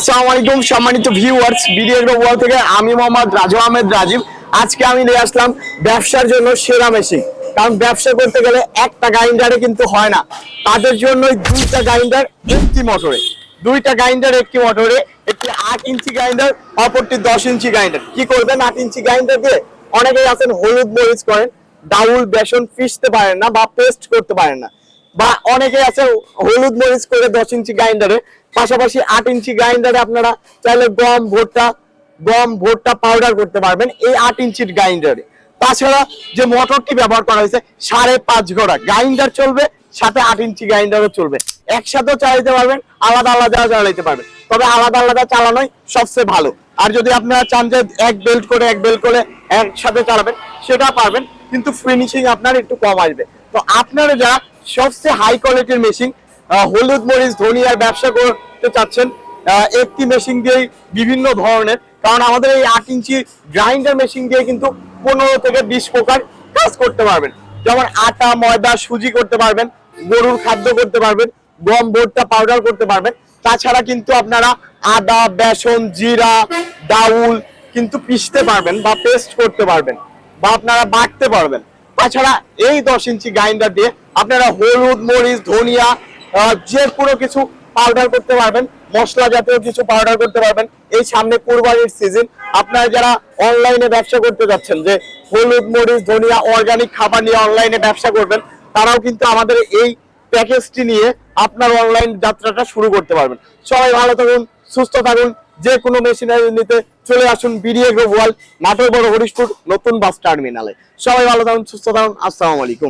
আসসালামু আলাইকুম সম্মানিত ভিউয়ার্স, ভিডিও ওয়াল থেকে আমি মোহাম্মদ রাজু আহমেদ রাজীব। আজকে আমি নিয়ে আসলাম ব্যবসার জন্য সেরা মেশিন। কারণ ব্যবসা করতে গেলে একটা গ্রাইন্ডারে কিন্তু হয় না, তাদের জন্য দুইটা গ্রাইন্ডার একটি মোটরে, একটি 8 ইঞ্চি গ্রাইন্ডার, অপরটি 10 ইঞ্চি গ্রাইন্ডার। কি করবেন 8 ইঞ্চি গ্রাইন্ডার দিয়ে? অনেকেই আছেন হলুদ মরিচ করেন, ডাউল বেসন পিষতে পারেন না বা পেস্ট করতে পারেন না, বা অনেকে আছে হলুদ মরিচ করে 10 ইঞ্চি গ্রাইন্ডারে, পাশাপাশি 8 ইঞ্চি গ্রাইন্ডারে আপনারা চাইলে গম ভুট্টা পাউডার করতে পারবেন এই 8 ইঞ্চির গ্রাইন্ডারে। তাছাড়া যে মোটরটি ব্যবহার করা হয়েছে 5.5 ঘোড়া গ্রাইন্ডার চলবে, সাথে 8 ইঞ্চি গ্রাইন্ডারও চলবে। একসাথেও চালাতে পারবেন, আলাদা আলাদা চালাতে পারবেন, তবে আলাদা আলাদা চালানোই সবচেয়ে ভালো। আর যদি আপনারা চান যে এক বেল্ট করে একসাথে চালাবেন, সেটা পারবেন, কিন্তু ফিনিশিং আপনার একটু কম আসবে। তো আপনারা যারা সবচেয়ে হাই কোয়ালিটির মেশিন হলুদ মরিচ ধনিয়ার ব্যবসা করতে চাচ্ছেন, একটি মেশিন দিয়েই বিভিন্ন ধরনের, কারণ আমাদের এই 8 ইঞ্চি গ্রাইন্ডার মেশিন দিয়ে কিন্তু 15 থেকে 20 প্রকার কাজ করতে পারবেন। যেমন আটা ময়দা সুজি করতে পারবেন, গরুর খাদ্য করতে পারবেন, গম ভুট্টা পাউডার করতে পারবেন। তাছাড়া কিন্তু আপনারা আদা বেসন জিরা ডাউল কিন্তু পিষতে পারবেন বা পেস্ট করতে পারবেন, বা আপনারা বাটতে পারবেন। তাছাড়া এই 10 ইঞ্চি গ্রাইন্ডার দিয়ে আপনারা হলুদ মরিচ ধনিয়া যে কোনো কিছু পাউডার করতে পারবেন, মশলা জাতীয় কিছু পাউডার করতে পারবেন। এই সামনে কুরবানির সিজন, আপনারা যারা অনলাইনে ব্যবসা করতে যাচ্ছেন, যে হলুদ মরিচ ধনিয়া অর্গানিক খাবার নিয়ে অনলাইনে ব্যবসা করবেন, তারাও কিন্তু আমাদের এই প্যাকেজটি নিয়ে আপনার অনলাইন যাত্রাটা শুরু করতে পারবেন। সবাই ভালো থাকুন, সুস্থ থাকুন। যে কোনো মেশিনারি নিতে চলে আসুন বিডি এগ্রো ওয়ার্ল্ড, নাটোর বড় হরিশপুর নতুন বাস টার্মিনালে। সবাই ভালো থাকুন, সুস্থ থাকুন। আসসালামু আলাইকুম।